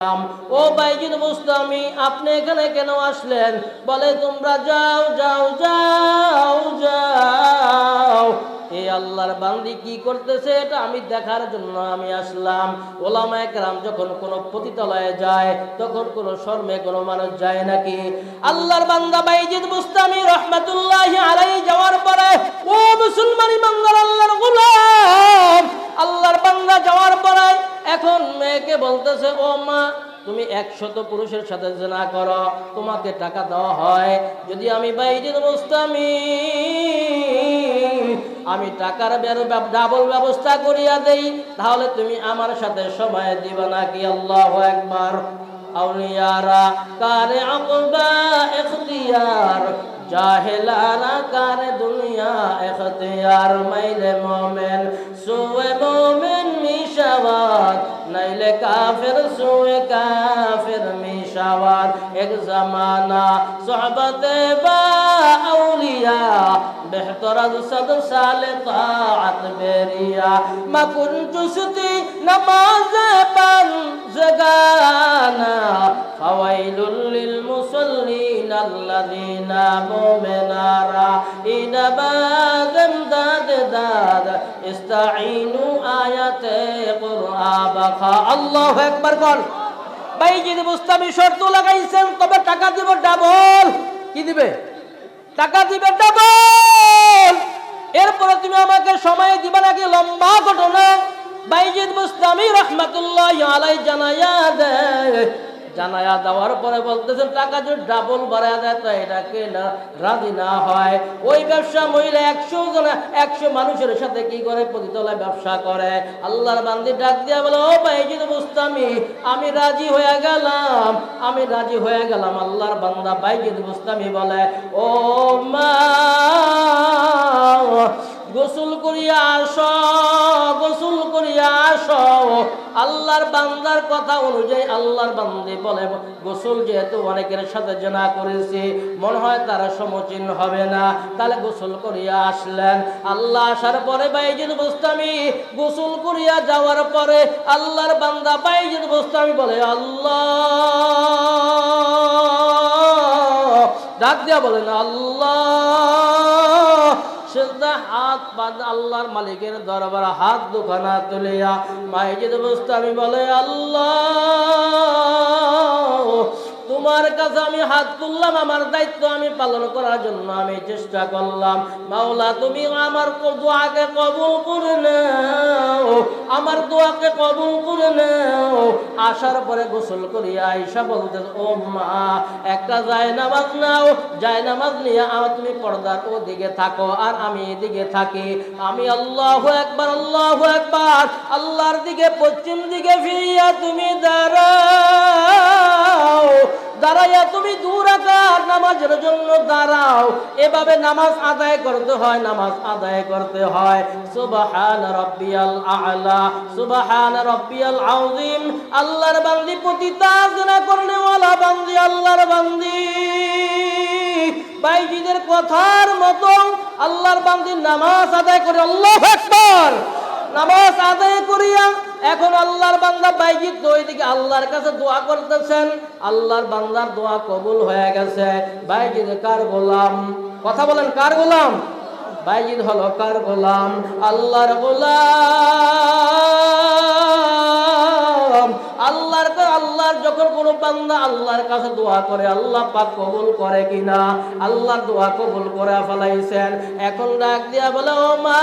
ও বাইজিদ মুস্তামি, আপনি এখানে কেন আসলেন? বলে তোমরা যাও যাও যাও যাও। এই আল্লাহর বান্দি কি করতেছে এটা আমি দেখার জন্য আমি আসলাম। ওলামায়ে কেরাম যখন কোনো পতিতালয়ে যায় তখন কোনো শর্মে কোনো মানুষ যায় নাকি? আল্লাহর বান্দা বাইজিদ মুস্তামি রহমাতুল্লাহি আলাইহি যাওয়ার পরে, ও মুসলমান ইমানদার আল্লাহর গোলাম, আল্লাহর বান্দা যাওয়ার পরে এখন মেয়েকে বলতেছে, ও মা, তুমি 100 পুরুষের সাথে জিনা করো, তোমাকে টাকা দেওয়া হয়। যদি আমি বাইজিদ মুস্তামি আমি টাকার ডাবল ব্যবস্থা করিয়া দেই, তাহলে তুমি আমার সাথে সময় দিবা নাকি? আল্লাহু আকবার। আউলিয়ারা কারে আকবা ইখতিয়ার, জাহেলারা কারে দুনিয়া ইখতিয়ার। মাইলে মোমেন সুয়ে মোমেন মিশাওয়াত, নাইলে কাফির সুয়ে কাফির মিশাওয়াত। এক জামানা সোহবতে বা আউলিয়া, বেহতর আজ সদ সালে তাআত বেরিয়া। মা কুনতু সুতি নামাজ পান জগানা, ফাওয়াইলুল লিল মুসাল্লিন আল্লাযিনা মুমিনারা। ইনাবাদম দাদ দাদ ইস্তাঈনু আয়াতে কুরআন বাখা। আল্লাহু আকবার কর। বাইজিদ মুস্তামি শর্ত লাগাইছেন, তবে টাকা দিব ডাবল। কি দিবে? টাকা দিবে ডাবল। এরপরে তুমি আমাকে সময় দিবা নাকি? লম্বা ঘটনা। বাইজিদ মুস্তামি রাহমাতুল্লাহি আলাইহি জানায়া দেওয়ার পরে বলতেছেন, টাকা যদি ডাবল বাড়ায় দেয় তো এটাকে রাজি না হয়। ওই ব্যবসা মহিলা 100 মানুষের সাথে কি করে? পতিতলায় ব্যবসা করে। আল্লাহর বান্দি ডাক দিয়া বলে, ও বাইজিদ মুস্তামি, আমি রাজি হয়ে গেলাম, আমি রাজি হয়ে গেলাম। আল্লাহর বান্দা বাইজিদ মুস্তামি বলে, ও মা, গোসল করিয়া আসো, গোসল করিয়া আসো। আল্লাহর বান্দার কথা অনুযায়ী আল্লাহর বান্দি বলে, গোসল যেহেতু অনেকের সাথে জিনা করেছি, মনে হয় তারা সমচীন হবে না, তাহলে গোসল করিয়া আসলেন। আল্লাহ আসার পরে বাইজিদ মুস্তামি গোসল করিয়া যাওয়ার পরে আল্লাহর বান্দা বাইজিদ মুস্তামি বলে, আল্লাহ, ডাক দিয়া বলেন আল্লাহ। সিজদা হাত বাঁধা আল্লাহর মালিকের দরবারে হাত দুখানা তুলিয়া বাইজিদ মুস্তামি বলে, আল্লাহ, তোমার কাছে আমি হাত তুললাম, আমার দায়িত্ব আমি পালন করার জন্য আমি চেষ্টা করলাম। মাওলা, তুমি আমার দোয়াকে কবুল করে নাও, আমার দোয়াকে কবুল করে নাও। আসার পরে গোসল করিয়া আয়েশা বলতেন, ও মা, একটা জায়নামাজ নাও, জায়নামাজ নিয়ে তুমি পর্দার ওদিকে থাকো আর আমি এদিকে থাকি। আমি আল্লাহু আকবার, আল্লাহু আকবার, আল্লাহর দিকে পশ্চিম দিকে ফিরিয়া তুমি দাঁড়াও, দাঁড়াইয়া তুমি 2 রাকাত নামাজের জন্য দাঁড়াও। এভাবে নামাজ আদায় করতে হয়, নামাজ আদায় করতে হয়। সুবহান রাব্বিয়াল আ'লা, সুবহান রাব্বিয়াল আযীম। আল্লাহর বান্দি পতিতা জিনা করলে ওয়ালা বান্দি, আল্লাহর বান্দি বাইজিদের কথার মতো আল্লাহর বান্দি নামাজ আদায় করে, আল্লাহু আকবার, নামাজ আদায় করিয়া এখন আল্লাহর বান্দা বাইজিদ ওইদিকে আল্লাহর কাছে দোয়া করতেছেন। আল্লাহর বান্দার দোয়া কবুল হয়ে গেছে। বাইজিদ কার গোলাম? কথা বলেন, কার গোলাম? বাইজিদ হলো কার গোলাম? আল্লাহর গোলাম। আল্লাহর যখন কোনো বান্দা আল্লাহর কাছে দোয়া করে, আল্লাহ পাক কবুল করে কিনা? আল্লাহর দোয়া কবুল করে ফেলাইছেন। এখন ডাক দিয়া বলে, ও মা,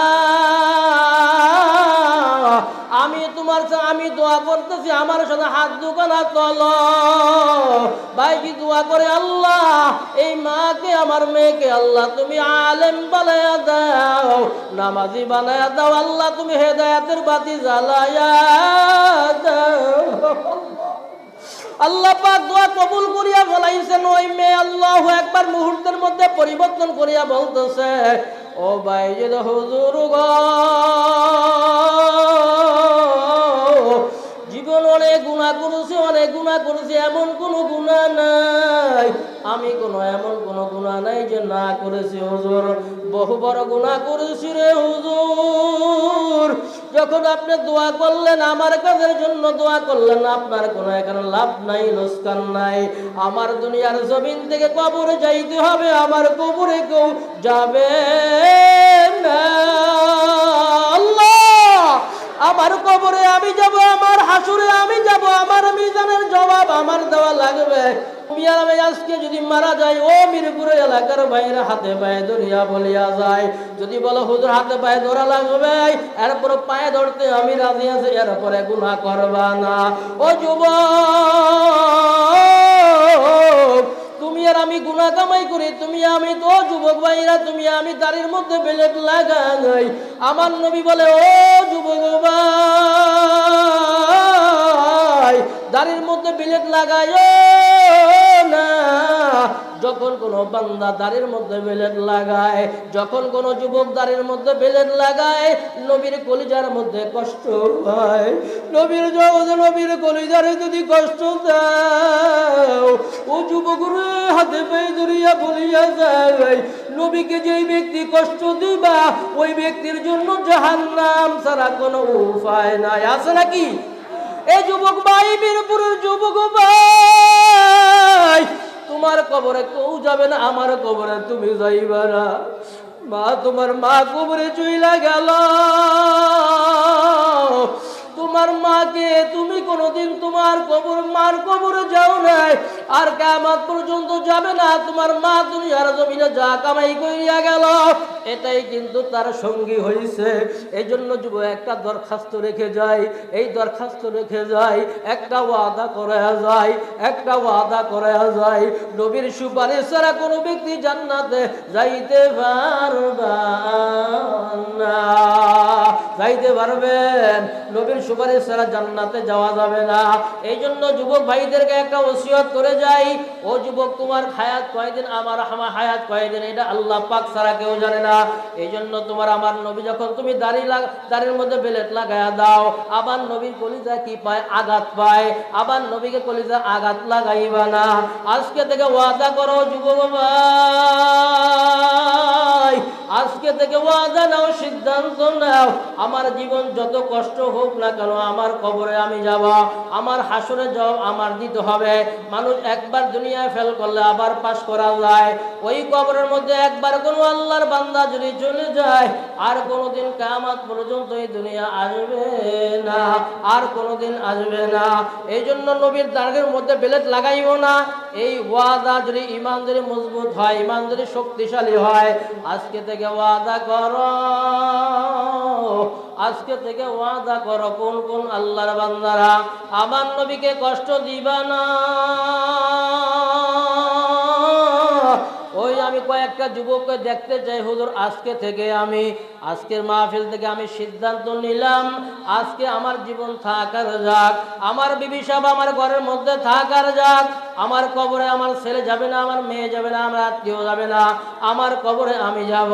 আমি দোয়া করতেছি, আমার সাথে হাত দুখানা তোলো। বাইজি দোয়া করে, আল্লাহ, এই মাকে, আমার মেয়েকে আল্লাহ তুমি আলেম বানায়া দাও, নামাজি বানায়া দাও। আল্লাহ তুমি হেদায়েতের বাতি জ্বালায়া দাও। আল্লাহ পাক দোয়া কবুল করিয়া ফেলাইছেন। ওই মেয়ে আল্লাহু আকবার মুহূর্তের মধ্যে পরিবর্তন করিয়া বলতেছে, ও বাইজিদ হুজুর গো, জীবন অনেক গুনাহ করেছি, অনেক গুনাহ করেছি, এমন কোনো গুনাহ নাই নাই, আমি এমন কোনো গুনাহ নাই যে না করেছি হুজুর, বহু বড় গুনাহ করেছি রে হুজুর। যখন আপনি দোয়া করলেন, আমার কাজের জন্য দোয়া করলেন, আপনার কোনো এখানে লাভ নাই, লোকসান নাই। আমার দুনিয়ার জমিন থেকে কবরে যাইতে হবে, আমার কবরে কেউ যাবে না। আল্লাহ, আমার কবরে আমি যাব, আমার হাসুরে আমি যাব, আমার মিজানের জবাব আমার দেওয়া লাগবে। আমি আজকে যদি মারা যাই, ও মিরপুরের এলাকার ভাইরা হাতে পায়ে ধরিয়া বলিয়া যায়, যদি বলো হুজুর হাতে পায়ে ধরা লাগবে, এরপর পায়ে ধরতে আমি রাজি আছি, এরপরে গুনাহ করবা না। ও যুবক, তুমি আর আমি গুনাহ কামাই করি, তুমি আমি তো যুবক ভাইরা, তুমি আমি দাড়ির মধ্যে বেলেট লাগাই। আমার নবী বলে, ও যুবক ভাই, দাড়ির মধ্যে বিলেট লাগায় না। যখন কোনো বান্দা দাড়ির মধ্যে বেলেট লাগায়, যখন কোনো যুবক দাড়ির মধ্যে বেলেট লাগায়, নবীর কলিজার মধ্যে কষ্ট হয়। নবীর জগতে নবীর কলিজারে যদি কষ্ট দাও, ও যুবক রে, হাতে পায়ে ধরিয়া বলিয়া যায়, নবীকে যেই ব্যক্তি কষ্ট দিবা, ওই ব্যক্তির জন্য জাহান্নাম ছাড়া কোনো উপায় নাই। আছে নাকি? এই যুবক ভাই, মিরপুরের যুবক ভাই, তোমার কবরে কেউ যাবে না, আমার কবরে তুমি যাইবা না। মা, তোমার মা কবরে চইলা গেল, তোমার মাকে তুমি কোনোদিন তোমার মার কবরে যাও নাই, আর কিয়ামত পর্যন্ত যাবে না। তোমার মা দুনিয়ার জমিনে যা কামাই করিয়া গেল, এটাই কিন্তু তার সঙ্গী হইছে। এই জন্য যুবক একটা দরখাস্ত রেখে যায়, এই দরখাস্ত রেখে যায়, একটা ওয়াদা করা যায়, একটা ওয়াদা করা যায়, নবীর সুপারিশ ছাড়া কোনো ব্যক্তি জান্নাতে যাইতে পারবে না। যাইতে পারবেন? নবীর সুপারিশ ছাড়া জান্নাতে যাওয়া যাবে না। এই জন্য যুবক ভাইদেরকে একটা ওসিয়ত করে যাই, ও যুবক, তোমার হায়াত কয়দিন, আমার হায়াত কয়দিন, এটা আল্লাহ পাক ছাড়া কেউ জানে না। এই জন্য তোমার আমার নবী, যখন তুমি দাড়ির মধ্যে বেলেট লাগায়া দাও, আবার নবীর কলিজা কি পায়? আঘাত পায়। আবার নবীকে কলিজা আঘাত লাগাইবা না। আজকে থেকে ওয়াদা করো যুবক ভাই, আজকে থেকে ওয়াদা নাও, সিদ্ধান্ত নাও, আমার জীবন যত কষ্ট হোক না কেন, আমার কবরে আমি যাব, আমার হাসরে জবাব আমার দিতে হবে। মানুষ একবার দুনিয়ায় ফেল করলে আবার পাশ করা যায়, ওই কবরের মধ্যে একবার কোনো আল্লাহর বান্দা যদি চলে যায়, আর কোনোদিন কিয়ামত পর্যন্ত এই দুনিয়া আসবে না, আর কোনোদিন আসবে না। এই জন্য নবীর দাড়ির মধ্যে বেলেট লাগাইও না। এই ওয়াদা যদি ঈমান যদি মজবুত হয়, ঈমান যদি শক্তিশালী হয়, আজকে থেকে ওয়াদা করো, আজকে থেকে ওয়াদা করো, কোন কোন আল্লাহর বান্দারা আমার নবীকে কষ্ট দিবা না। ওই আমি কয়েকটা যুবককে দেখতে চাই, হুজুর আজকে থেকে আমি, আজকের মাহফিল থেকে আমি সিদ্ধান্ত নিলাম, আজকে আমার জীবন থাকার যাক, আমার বিবি সাহেব আমার ঘরের মধ্যে থাকার যাক, আমার কবরে আমার ছেলে যাবে না, আমার মেয়ে যাবে না, আমার আত্মীয় যাবে না, আমার কবরে আমি যাব।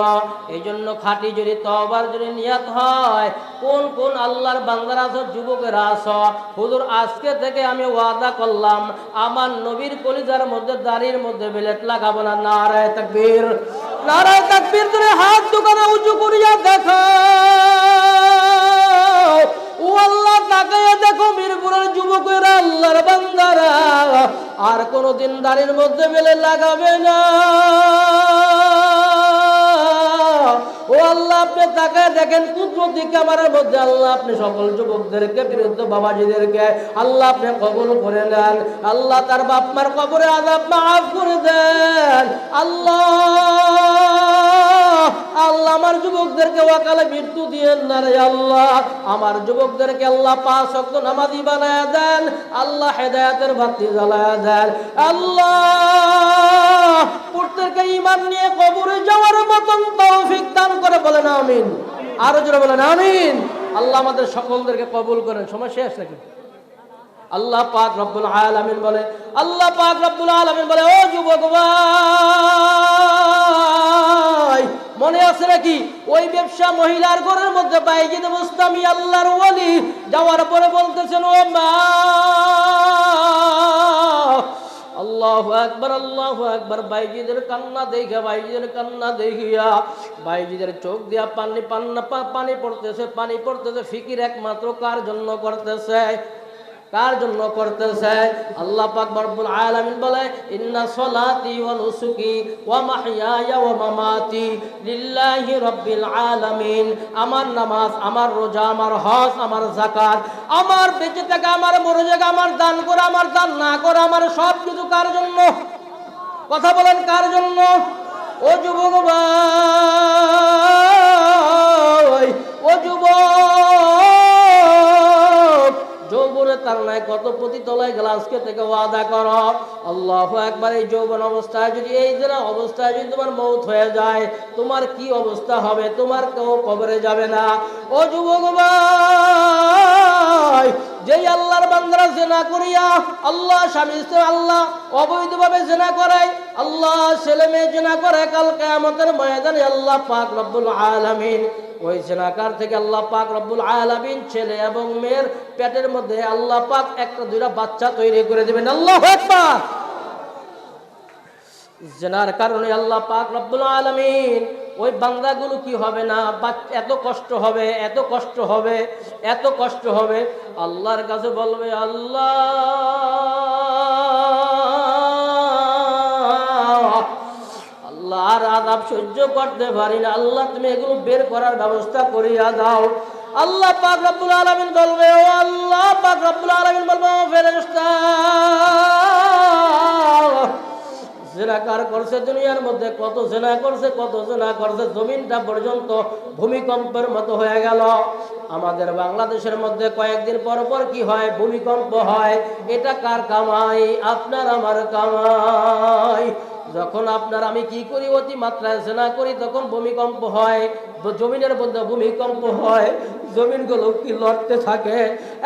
এই জন্য খাঁটি যদি তওবার যদি নিয়ত হয়, কোন কোন আল্লাহর বান্দারা আছো, যুবকেরা আছো, হুজুর আজকে থেকে আমি ওয়াদা করলাম, আমার নবীর কলিজার মধ্যে দাড়ির মধ্যে বেলেট লাগাবো না। নারায়ে তাকবীর, নারায়ে তাকবীর, ধরে হাত দুখানা উঁচু করিয়া দেখো, ও আল্লাহ তাকায়া দেখো, মিরপুরের যুবকেরা, আল্লাহর বান্দারা আর কোনোদিন দাড়ির মধ্যে বেলেট লাগাবে না। ও আল্লাহ, আপনি তাকায় দেখেন কুদরতি ক্যামেরার মধ্যে, আল্লাহ আপনি সকল যুবকদেরকে, বিরুদ্ধ বাবাজিদেরকে আল্লাহ আপনি কবুল করে নেন। আল্লাহ তার বাপ মার কবরে আযাব মাফ করে দেন। আল্লাহ, আল্লাহ আমার যুবকদেরকে ওয়াকালে মৃত্যু দিয়েন না রে আল্লাহ। আমার যুবকদেরকে আল্লাহ 5 ওয়াক্ত নামাজি বানায়া দেন। আল্লাহ হেদায়েতের বাতি জ্বালায়া দেন। আল্লাহ প্রত্যেককে ঈমান নিয়ে কবরে যাওয়ার মতন তৌফিক দান করে, বলেন আমিন। আরো জোরে বলেন আমিন। আল্লাহ আমাদের সকলদেরকে কবুল করেন। সময় শেষ নাকি? আল্লাহ পাক রব্বুল আলামিন বলে, আল্লাহ পাক রব্বুল আলামিন বলে, ও যুবক ভাই, মনে আছে নাকি ওই ব্যবসা মহিলার ঘরের মধ্যে বাইজিদ বুস্তামি আল্লাহর ওলি যাওয়ার পরে বলতেছেন, ও মা, আল্লাহ আল্লাহু আকবার। বাইজিদের কান্না দেখে, বাইজিদের কান্না দেখিয়া বাইজিদের চোখ দিয়া পানি পড়তেছে। ফিকির একমাত্র কার জন্য করতেছে? কার জন্য করতেছে? আল্লাহ পাক রব্বুল আলামিন বলে, ইন্না সলাতি ওয়া নুসুকি ওয়া মাহইয়ায়া ওয়া মামাতি লিল্লাহি রাব্বিল আলামিন। আমার নামাজ, আমার রোজা, আমার হজ, আমার যাকাত, আমার বেঁচে থাকা, আমার মরে যাওয়া, আমার দান করা, আমার দান না করা, আমার সব কিছু কার জন্য? কথা বলেন, কার জন্য? ও যুবক ভাই, ও যুবক, যৌবনে তার নাই কত পতিতলায় গেল, আজকে থেকে ওয়াদা করো। আল্লাহু আকবার। এই যৌবন অবস্থায় যদি, এই জেলা অবস্থায় যদি তোমার মৌত হয়ে যায়, তোমার কি অবস্থা হবে? তোমার কেউ কবরে যাবে না। ও যুবক ভাই, যেই আল্লাহর বান্দারা জিনা করিয়া, আল্লাহ স্বামী স্ত্রী, আল্লাহ অবৈধভাবে জিনা করায়, আল্লাহ ছেলে মেয়ে জিনা করে, কাল কিয়ামতের ময়দানে আল্লাহ পাক রব্বুল আলামিন ওই জিনাকার থেকে আল্লাহ পাক রব্বুল আলামিন ছেলে এবং মেয়ের পেটের মধ্যে আল্লাহ পাক একটা দুইটা বাচ্চা তৈরি করে দিবেন। আল্লাহু আকবার। জিনার কারণে আল্লাহ পাক রব্বুল আলামিন ওই বান্দাগুলো কি হবে না, এত কষ্ট হবে, এত কষ্ট হবে, এত কষ্ট হবে। আল্লাহর কাছে বলবে, আল্লাহ আর আযাব সহ্য করতে পারি না, আল্লাহ তুমি এগুলো বের করার ব্যবস্থা করিয়া দাও। আল্লাহ পাক রব্বুল আলামিন বলবে, ও আল্লাহ পাক রব্বুল আলামিন বলবে, ও ফেরেশতা, জিনাকার করছে, দুনিয়ার মধ্যে কত জিনা করছে, কত জিনা করছে, জমিনটা পর্যন্ত ভূমিকম্পের মতো হয়ে গেল। আমাদের বাংলাদেশের মধ্যে কয়েকদিন পর পর কি হয়? ভূমিকম্প হয়। এটা কার কামাই? আপনার আমার কামাই। যখন আপনার আমি কি করি, অতি মাত্রায় জিনা করি, তখন ভূমিকম্প হয়, জমিনের মধ্যে ভূমিকম্প হয়, জমিনগুলো কি লড়তে থাকে।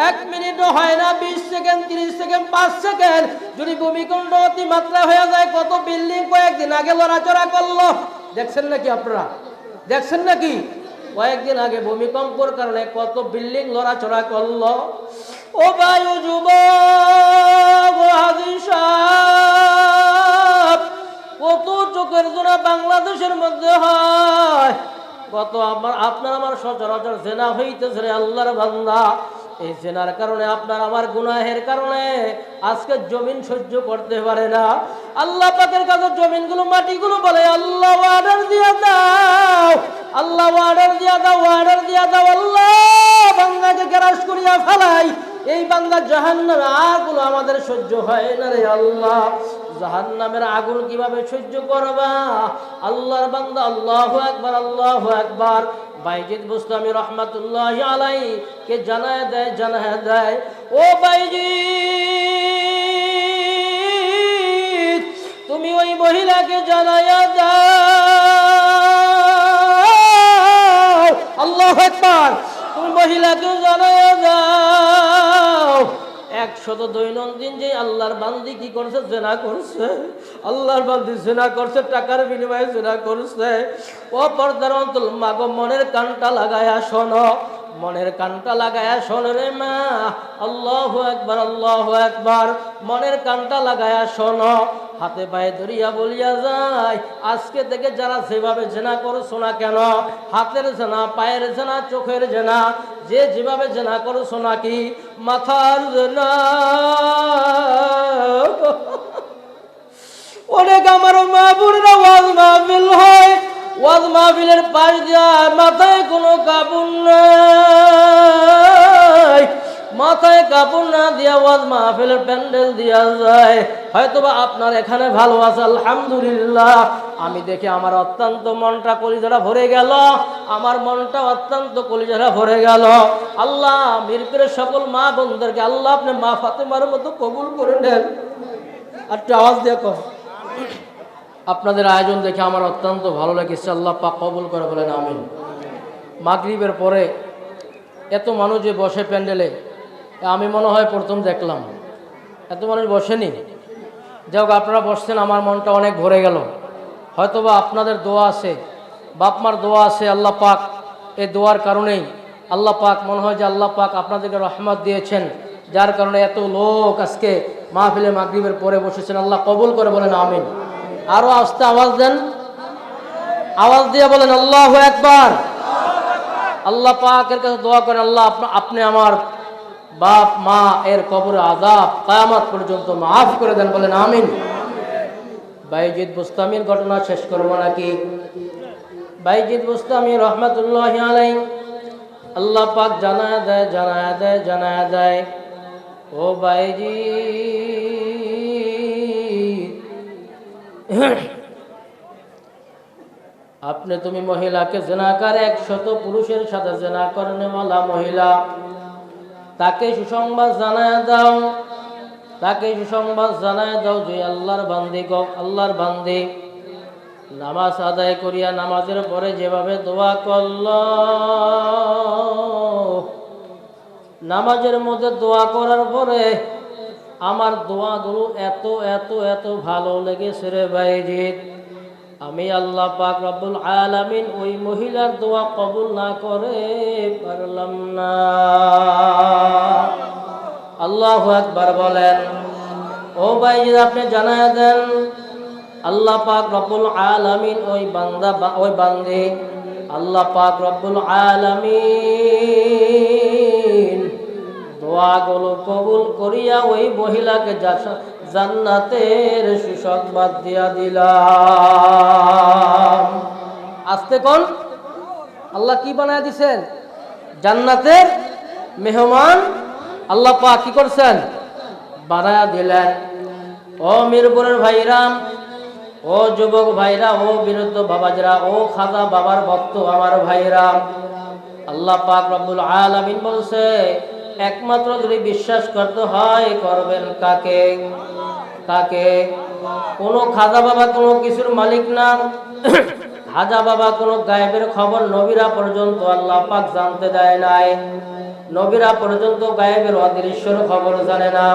1 মিনিটও হয় না, 20 সেকেন্ড, 30 সেকেন্ড, 5 সেকেন্ড যদি ভূমিকম্প অতি মাত্রা হয়ে যায়, কত বিল্ডিং কয়েকদিন আগে লড়াচড়া করলো, দেখছেন নাকি আপনারা? দেখছেন নাকি? কয়েকদিন আগে ভূমিকম্পের কারণে কত বিল্ডিং লড়াচড়া করলো। ও বায়ু যুবক, ও হাজী সাহেব, কত চোখের জোড়া বাংলাদেশের মধ্যে হয়, কত আপনার আমার সচরাচর জেনা হইতেছে রে আল্লাহর বান্দা। এই জেনার কারণে, আপনার আমার গুনাহের কারণে আজকে জমিন সহ্য করতে পারে না। আল্লাহ পাকের কাছে জমিনগুলো, মাটিগুলো বলে, আল্লাহ অর্ডার দিয়ে দাও, আল্লাহ অর্ডার দিয়ে দাও, অর্ডার দিয়ে দাও, আল্লাহ বান্দাকে গ্রাস করিয়া ফেলাই, এই বান্দা জাহান্নামে আগুন আমাদের সহ্য হয় না রে আল্লাহ। জাহান্নামের আগুন কিভাবে সহ্য করবা? আল্লাহর বান্দা আল্লাহু আকবার, আল্লাহু আকবার। বাইজিদ বুস্তামি রহমাতুল্লাহি আলাইহি কে জানায় দেয়, ও বাইজিদ, তুমি ওই মহিলাকে জানায়া দাও, আল্লাহু আকবার, তুমি মহিলাকে জানায়া দাও, 100 দৈনন্দিন যে আল্লাহর বান্দি কি করছে? জিনা করছে। আল্লাহর বান্দি জিনা করছে, টাকার বিনিময়ে জিনা করছে। ও পর্দার অন্তর মাগো, মনের কানটা লাগায়া শোনো, মনের কানটা লাগায়া শোনো রে মা। আল্লাহু আকবার, আল্লাহু আকবার। মনের কানটা লাগায়া শোনো, হাতে পায়ে ধরিয়া বলিয়া যায়, আজকে থেকে যারা যেভাবে জেনা করছো না কেন, হাতের জেনা, পায়ের জেনা, চোখের জেনা, যে যেভাবে জেনা করছো নাকি, মাথার জেনা, অনেক আমার মা বোনেরা ওয়াজ মাহফিল হয়, ওয়াজ মাহফিলের পাশ দিয়া মাথায় কোনো কাপড় নাই, মাথায় কাপড় না দিয়া ওয়াজ মাহফিলের প্যান্ডেল দিয়া যায়। হয়তোবা আপনার এখানে ভালো আছে, আলহামদুলিল্লাহ। আমি দেখে আমার অত্যন্ত মনটা কলিজাটা ভরে গেল, আমার মনটা অত্যন্ত কলিজাটা ভরে গেল। আল্লাহ মিরপুরের সকল মা বোনদেরকে আল্লাহ আপনি মা ফাতেমার মতো কবুল করে নেন। আর একটু আওয়াজ দিয়ে কর। আপনাদের আয়োজন দেখে আমার অত্যন্ত ভালো লেগেছে, আল্লাহ পাক কবুল করে বলেন আমিন। মাগরিবের পরে এত মানুষ যে বসে প্যান্ডেলে, আমি মনে হয় প্রথম দেখলাম, এত মানুষ বসেনি। যাই হোক, আপনারা বসছেন, আমার মনটা অনেক ভরে গেল। হয়তোবা আপনাদের দোয়া আছে, বাপমার দোয়া আছে, আল্লাহ পাক এই দোয়ার কারণেই আল্লাহ পাক মনে হয় যে আল্লাহ পাক আপনাদেরকে রহমত দিয়েছেন, যার কারণে এত লোক আজকে মাহফিলে মাগরিবের পরে বসেছেন, আল্লাহ কবুল করে বলেন আমিন। আরো আস্তে আওয়াজ দেন, আওয়াজ দিয়ে বলেন আল্লাহু আকবার। আল্লাহ পাকের কাছে দোয়া করেন, আল্লাহ আপনি আমার বাপ মা এর কবরে আযাব কিয়ামত পর্যন্ত মাফ করে দেন, বলেন আমিন। বাইজিদ বুস্তামির ঘটনা শেষ করব নাকি? বাইজিদ বুস্তামি রহমাতুল্লাহি আলাইহি আল্লাহ পাক জানায়া দেয় ও বাইজিদ, তুমি মহিলাকে জিনাকার 100 পুরুষের সাথে জিনা করনেওয়ালা মহিলা, তাকে সুসংবাদ জানায়া দাও, যে আল্লাহর বান্দি নামাজ আদায় করিয়া নামাজের পরে যেভাবে দোয়া করল, নামাজের মধ্যে দোয়া করার পরে আমার দোয়াগুলো এত এত এত ভালো লেগেছে রে বাইজিদ, আমি আল্লাহ পাক রব্বুল আলামিন ওই মহিলার দোয়া কবুল না করে পারলাম না। আল্লাহু আকবার বলেন। ও ভাই, আপনি জানায়া দেন আল্লাহ পাক রব্বুল আলামিন ওই বান্দে আল্লাহ পাক রব্বুল আলামিন দোয়াগুলো কবুল করিয়া ওই মহিলাকে জান্নাতের সুসংবাদ দিয়া দিলাম। আস্তে কোন আল্লাহ কি বানায় দিছেন? জান্নাতের মেহমান আল্লাহ পাক কি করছেন? বানায়া দিলেন। ও মিরপুরের ভাইরাম, ও যুবক ভাইরা, ও বিরুদ্ধ বাবাজরা, ও খাজা বাবার ভক্ত আমার ভাইরা, আল্লাহ পাক রব্বুল আলামিন বলছে একমাত্র যদি বিশ্বাস করতে হয় করবেন কাকে? কোনো খাজা বাবা কোনো কিছুর মালিক না, খাজা বাবা কোনো গায়েবের খবর নবীরা পর্যন্ত আল্লাহ পাক জানতে দেয় নাই, নবীরা পর্যন্ত গায়েবের অদৃশ্যের খবর জানে না।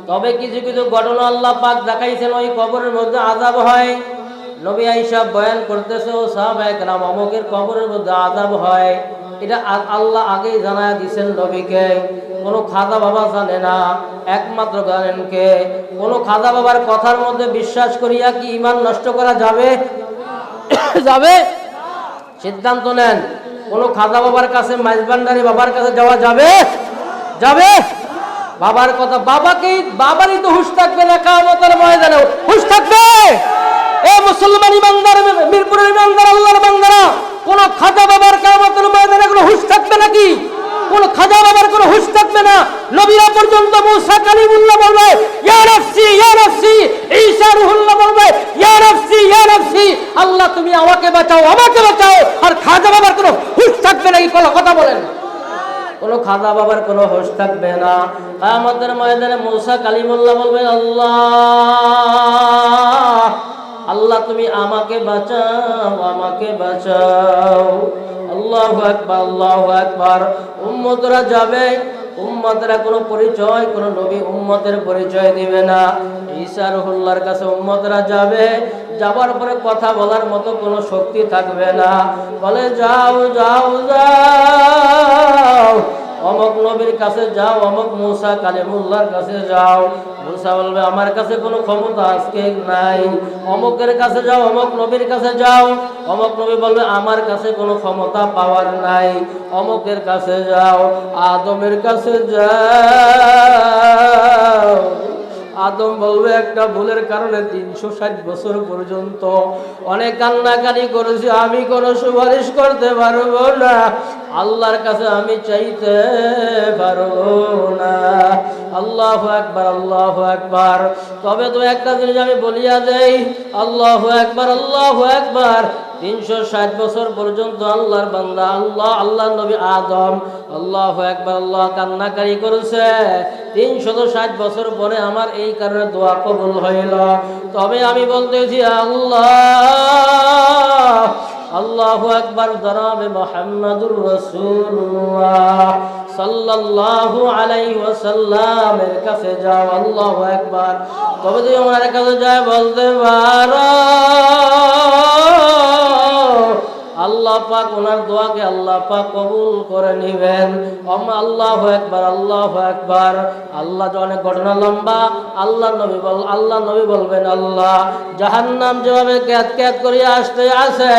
তবে কিছু কিছু ঘটনা আল্লাহ পাক দেখাইছেন, ওই কবরের মধ্যে আযাব হয়, নবী আয়েশা বয়ান করতেছে ও সাহাবায়ে কেরাম অমুকের কবরের মধ্যে আযাব হয়, এটা আল্লাহ আগেই জানায় দিয়েছেন নবীকে। কোনো খাজা বাবা জানে না, একমাত্র জানেন কে? কোনো খাজা বাবার কথার মধ্যে বিশ্বাস করিয়া কি ঈমান নষ্ট করা যাবে? যাবে? সিদ্ধান্ত নেন। কোনো খাজা বাবার কাছে, মাইজভান্ডারি বাবার কাছে যাওয়া যাবে? বাবার কথা, বাবারই তো হুঁশ থাকবে না কিয়ামতের ময়দানে, হুঁশ থাকবে? এ মুসলমান ইমানদার, মিরপুরের ইমানদার আল্লাহর বান্দারা, কোন খাজা বাবার কিয়ামতের ময়দানে কোনো হুঁশ থাকবে নাকি? কোন খাজা বাবার কোনো হুঁশ থাকবে না। নবীরা পর্যন্ত মুসা কালিমুল্লাহ বলবে ইয়া নাফসি ইয়া নাফসি, ঈসা রূহুল্লাহ বলবে ইয়া নাফসি ইয়া নাফসি, আল্লাহ তুমি আমাকে বাঁচাও, আমাকে বাঁচাও। আর খাজা বাবার কোনো হুঁশ থাকবে নাকি? কোনো কথা বলেন। কোনো খাজা বাবার কোনো হুঁশ থাকবে না। কিয়ামতের ময়দানে মুসা কালিমুল্লাহ বলবেন আল্লাহ তুমি আমাকে বাঁচাও। আল্লাহু আকবার, আল্লাহু আকবার। উম্মতরা যাবে, উম্মতরা কোনো পরিচয়, কোনো নবী উম্মতের পরিচয় দিবে না। ঈসা রূহুল্লাহর কাছে উম্মতরা যাবে, যাবার পরে কথা বলার মতো কোনো শক্তি থাকবে না। বলে যাও যাও যাও, অমুক নবীর কাছে যাও, অমুক মুসা কালিমুল্লাহর কাছে যাও। মুসা বলবে আমার কাছে কোনো ক্ষমতা আজকে নাই। অমুকের কাছে যাও, অমুক নবীর কাছে যাও। অমুক নবী বলবে আমার কাছে কোনো ক্ষমতা পাওয়ার নাই। অমুকের কাছে যাও, আদমের কাছে যাও। আদম বলবে একটা ভুলের কারণে 360 বছর পর্যন্ত অনেক কান্নাকাটি করেছি, আমি কোনো সুপারিশ করতে পারবো না, আল্লাহর কাছে আমি চাইতে পারবো না। আল্লাহু আকবার, আল্লাহু আকবার। তবে তো একটা জিনিস আমি বলিয়া দেই, আল্লাহু আকবার, আল্লাহু আকবার। 360 বছর পর্যন্ত আল্লাহর বান্দা আল্লাহ নবী আদম আল্লাহু আকবার আল্লাহ কান্নাকারি করেছে। 360 বছর পরে আমার এই কারণে দোয়া কবুল হইল। তবে আমি বলতেছি আল্লাহু আকবার, জনাবে মুহাম্মাদুর রাসূলুল্লাহ সাল্লাল্লাহু আলাইহি ওয়াসাল্লামের কাছে যাও। আল্লাহু আকবার। তবে তুমি আমার কাছে যায় বলতে পারো আল্লাহ পাক ওনার দোয়াকে আল্লাহ পাক কবুল করে নেবেন। আল্লাহু আকবার, আল্লাহু আকবার। আল্লাহ অনেক ঘটনা লম্বা। আল্লাহ নবী বলবেন, আল্লাহ জাহান্নাম যেভাবে ক্যাত ক্যাত করিয়া আসতে আছে,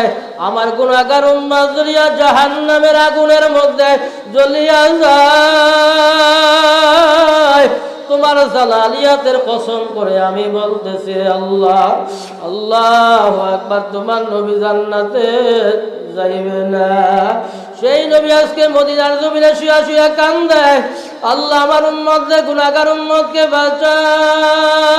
আমার গুনাহগার উম্মত জুড়িয়া জাহান্নামের আগুনের মধ্যে জ্বলিয়া যায়। তোমার জালালিয়াতের কসম করে আমি বলতেছি, আল্লাহ আল্লাহু আকবার, তোমার নবী জান্নাতে যাইবে না। সেই নবী আজকে মদিনার জমিনে শুয়া শুয়া কান্দে, আল্লাহ আমার উম্মতদের, গুনাহগার উম্মতকে বাঁচাও।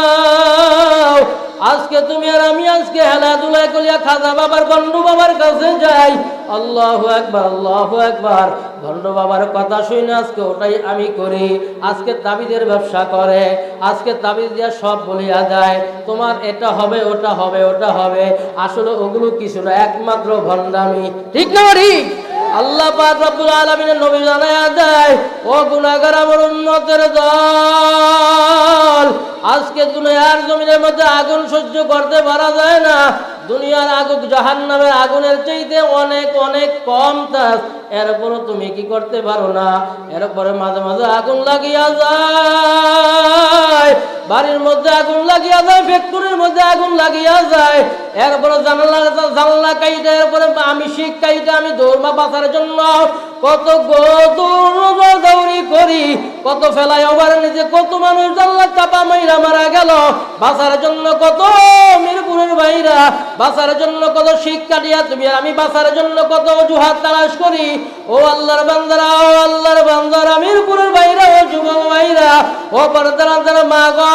আজকে তুমি আর আমি আজকে হেলাধুলায় করিয়া খাজা বাবার, বন্ডু বাবার কাছে যাই। আল্লাহু আকবার, আল্লাহু আকবার। বন্ডু বাবার কথা শুনে আজকে ওটাই আমি করি। আজকে তাবিদের ব্যবসা করে, আজকে তাবিজ দিয়া সব বলিয়া যায়, তোমার এটা হবে, ওটা হবে, ওটা হবে। আসলে ওগুলো কিছু না, একমাত্র ভণ্ডামি। ঠিক না ঠিক? আল্লাহ পাক রব্বুল আলামিনের নবী জানায়া দেয়, ও গুনাহগার আমার উম্মতের দল, আজকে দুনিয়ার জমিনের মধ্যে আগুন সহ্য করতে পারা যায় না। দুনিয়ার আগুন জাহান্নামের আগুনের চাইতে অনেক অনেক কম তাপ। এরপরও তুমি কি করতে পারো না? এরপরে মাঝে মাঝে আগুন লাগিয়া যায়, বাড়ির মধ্যে আগুন লাগিয়া যায়, ফ্যাক্টরির মধ্যে আগুন লাগিয়া যায়। এরপরে জানলা কাইটা, এরপরে আমি শিখ কাইটা, আমি দৌড়মা বাঁচার জন্য কত দৌড়ি করি, কত ফেলাই ওভার নিচে, কত মানুষ জানলা চাপা মাইরা মারা গেল বাঁচার জন্য, কত মিরপুরের ভাইরা বাঁচার জন্য কত শিখ কাটিয়া তুমি আর আমি বাঁচার জন্য কত অজুহাত তালাশ করি। ও আল্লাহর বান্দারা, ও আল্লাহর বান্দারা, মিরপুরের ভাইরা, ও যুবক ভাইরা, ও পর্দার মা গো,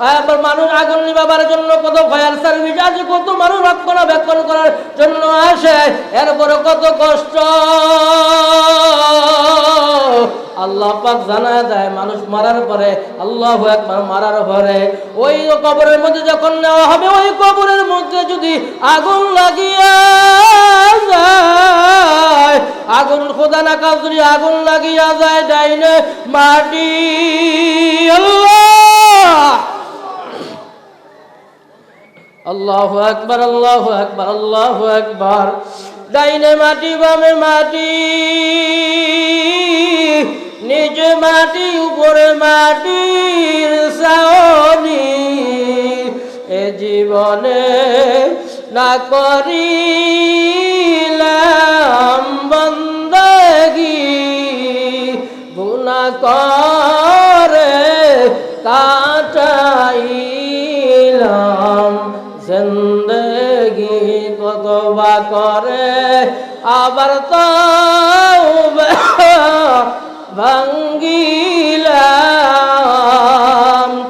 আবার মানুষ আগুন নিবাবার জন্য কত ফায়ার সার্ভিস আছে, কত মানুষ রক্ষণাবেক্ষণ করার জন্য আসে, এরপরে কত কষ্ট। আল্লাহ পাক জানা যায় মানুষ মারার পরে, আল্লাহু আকবার, মারার পরে ওই কবরের মধ্যে যখন নেওয়া হবে, ওই কবরের মধ্যে যদি আগুন লাগিয়া যায়, আগুন খোদা না কাজ যদি আগুন লাগিয়া যায়, ডাইনে মাটি, আল্লাহু আকবার, আল্লাহু আকবার, আল্লাহু আকবার। ডাইনে মাটি, বামে মাটি, নিচে মাটি, উপরে মাটির ছাউনি। এ জীবনে না করিলাম বন্দেগি, গুনাহ করে কাটাইলাম জিন্দেগি। তওবা করে আবার তওবা ভাঙ্গিলাম,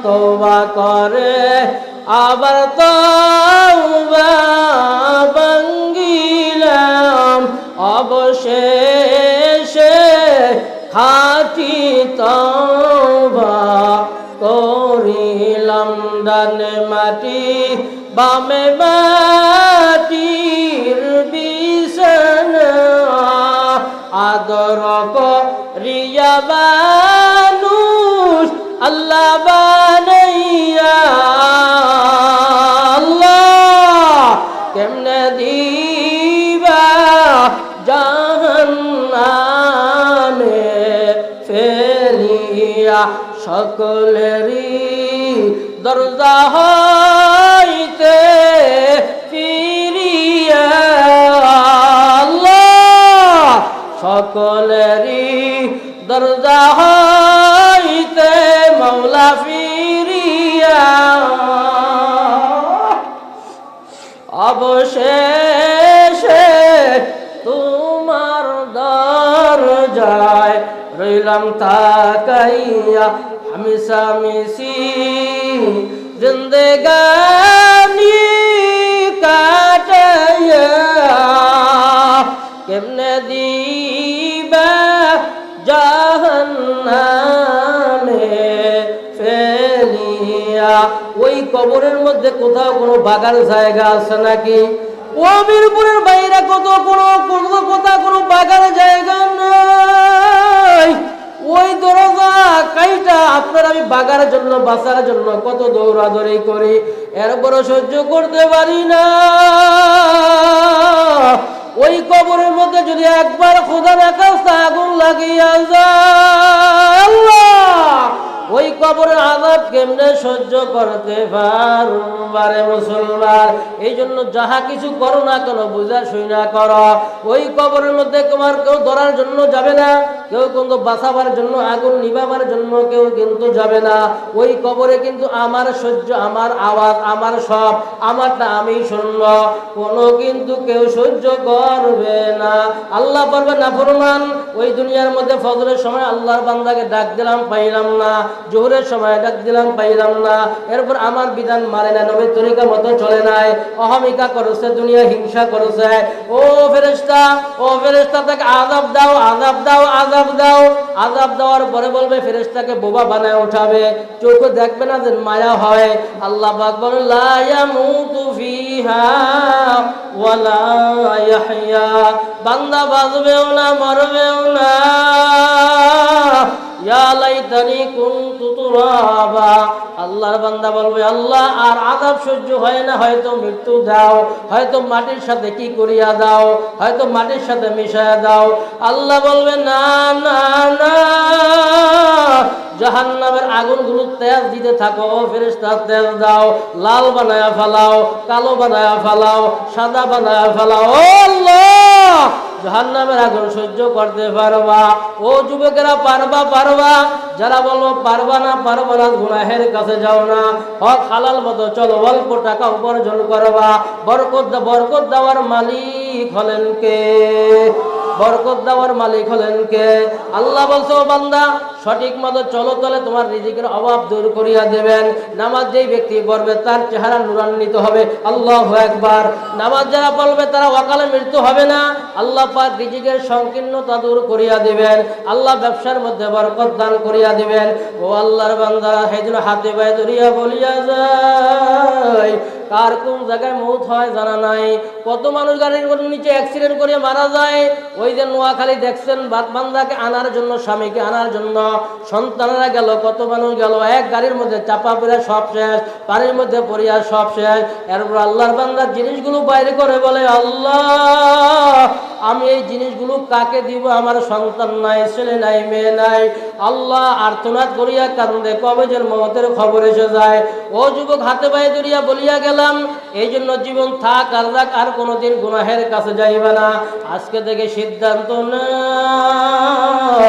তওবা করে আবার তওবা ভাঙ্গিলাম, অবশেষে খাঁটি তওবা করিলাম। ডানে মাটি, বামে মাটির বিছানা, আদর করিয়া মানুষ আল্লাহ বানাইয়া, আল্লাহ কেমনে দিবা জাহান্নামে ফেলিয়া, সকলেরই দরজা হইতে ফিরিয়া, আল্লাহ সকলেরই দরজা হইতে মওলা ফিরিয়া, অবশেষে তোমার দরজায় রইলাম তাকাইয়া, মিশামিশি জিন্দেগানি কাটাইয়া, কেমনে দিবা জাহান্নামে ফেলিয়া। ওই কবরের মধ্যে কোথাও কোনো বাগার জায়গা আছে নাকি? ও মিরপুরের বাইরে কোথাও কোনো বাগার জায়গা নাই। ওই দরজা কাইটা আপনারা ওই বাগার জন্য বাঁচার জন্য কত দৌড়াদৌড়ি করি, এরপরও সহ্য করতে পারি না। ওই কবরের মধ্যে যদি একবার খোদার কাছে আগুন লাগিয়া যায়, আল্লাহ ওই কবরের আযাব কেমনে সহ্য করতে পারবারে মুসলমান। এই জন্য যাহা কিছু করো না কেন বুঝা শুনা করো। ওই কবরের মধ্যে তোমার কেউ ধরার জন্য যাবে না, কেউ কিন্তু বাঁচাবার জন্য আগুন নিভাবার জন্য কেউ কিন্তু যাবে না। ওই কবরে কিন্তু আমার সহ্য, আমার আওয়াজ, আমার সব, আমারটা আমি শুনব, কোনো কিন্তু কেউ সহ্য করবে না। আল্লাহ বলবে না ফরমান, ওই দুনিয়ার মধ্যে ফজরের সময় আল্লাহর বান্দাকে ডাক দিলাম পাইলাম না, জোহরের সময় ডাক দিলাম পাইলাম না, এরপর আমার বিধান মানে না, নবীর তরিকা মতো চলে নাই, অহমিকা করেছে, দুনিয়া হিংসা করেছে। ও ফেরেশতা, ও ফেরেশতা তাকে আযাব দাও, আযাব দাও, আযাব দাও। আযাব দেওয়ার পরে বলবে, ফেরেশতাকে বোবা বানায় উঠাবে, চোখে দেখবে না যে মায়া হয়। আল্লাহ পাক বলেন লা ইয়ামুতু ফিহা ওয়ালা ইয়াহইয়া, বান্দা বাঁচবেও না মরবেও না। ইয়া লাইতানি কুনতু তুরাবা, আল্লাহর বান্দা বলবে আল্লাহ আর আযাব সহ্য হয় না, হয়তো মৃত্যু দাও, হয়তো মাটির সাথে কি করিয়া দাও, হয়তো মাটির সাথে মিশায়া দাও। আল্লাহ বলবে না না না, জাহান্নামের আগুনগুলো তেজ দিতে থাকো, ও ফেরেশতা তেজ দাও, লাল বানায়া ফেলাও, কালো বানায়া ফেলাও, সাদা বানায়া ফেলাও। ও আল্লাহ, জাহান্নামের আগুন সহ্য করতে পারবা? ও যুবকেরা পারবা? পারবা? যারা বলবো পারবা না, পারবা না, গুনাহের কাছে যাও না, হক হালাল মতো চলো, অল্প টাকা উপার্জন করবা। বরকত দেওয়ার মালিক হলেন কে? বরকত দেওয়ার মালিক হলেন কে? আল্লাহ বলছে ও বান্দা সঠিক মতো চলো, তাহলে তোমার রিজিকের অভাব দূর করিয়া দেবেন। নামাজ যেই ব্যক্তি পড়বে তার চেহারা নূরান্বিত হবে। আল্লাহু আকবার। নামাজ যারা পড়বে তারা অকালে মৃত্যু হবে না। আল্লাহ পাক রিজিকের সংকীর্ণতা দূর করিয়া দিবেন। আল্লাহ ব্যবসার মধ্যে বরকত দান করিয়া দিবেন। ও আল্লাহর বান্দা, সেজন্য হাতে পায়ে ধরিয়া বলিয়া যায়, কার কোন জায়গায় মৌত হয় জানা নাই। কত মানুষ গাড়ির নিচে অ্যাক্সিডেন্ট করে মারা যায়। ওই যে নোয়াখালী দেখছেন, বান্দাকে আনার জন্য, স্বামীকে আনার জন্য সন্তানেরা গেল, কত মানুষ গেল, এক গাড়ির মধ্যে চাপা পড়ে সব শেষ, পানির মধ্যে পড়িয়া সব শেষ। এরপর আল্লাহর বান্দার জিনিসগুলো বাইরে করে বলে আল্লাহ আমি এই জিনিসগুলো কাকে দিব? আমার সন্তান নাই, ছেলে নাই, মেয়ে নাই। আল্লাহ আর্তনাদ করিয়া কান্দে, কবে যে মওতের খবর এসে যায়। ও যুবক, হাতে পায়ে ধরিয়া বলিয়া গেলাম, এই জন্য জীবন থাক আর রাখ, আর কোনোদিন গুনাহের কাছে যাইবে না। আজকে থেকে সিদ্ধান্ত নাও,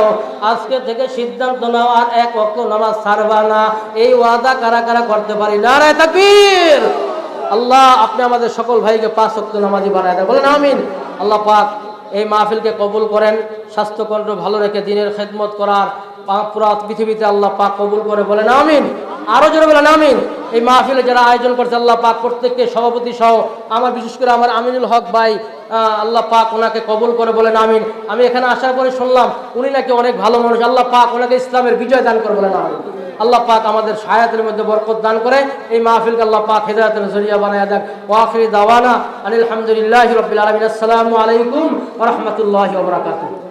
আজকে থেকে সিদ্ধান্ত নাও, আর এক ওয়াক্ত নামাজ ছাড়বা না। এই ওয়াদা কারা কারা করতে পারি? নারায়ে তাকবীর। আল্লাহ আপনি আমাদের সকল ভাইকে 5 ওয়াক্ত নামাজি বানায় দেন, বলেন আমিন। আল্লাহ পাক এই মাহফিলকে কবুল করেন, স্বাস্থ্যকণ্ঠ ভালো রেখে দিনের খেদমত করার পুরা পৃথিবীতে আল্লাহ পাক কবুল করে, বলেন আমিন। আরো জোরে বলেন আমিন। এই মাহফিলে যারা আয়োজন করছে আল্লাহ পাক প্রত্যেককে, সভাপতি সহ আমার, বিশেষ করে আমার আমিনুল হক ভাই, আল্লাহ পাক ওনাকে কবুল করে, বলেন আমিন। আমি এখানে আসার পরে শুনলাম উনি নাকি অনেক ভালো মানুষ, আল্লাহ পাক ওনাকে ইসলামের বিজয় দান করে, বলেন আমিন। আল্লাহ পাক আমাদের হায়াতের মধ্যে বরকত দান করে, এই মাহফিলকে আল্লাহ পাক হিদায়াতের জরিয়া বানায়া দেন। ওয়া আখিরি দাওয়ানা আলহামদুলিল্লাহি রাব্বিল আলামিন। আসসালামু আলাইকুম ওয়া রাহমাতুল্লাহি ওয়া বারাকাতুহু।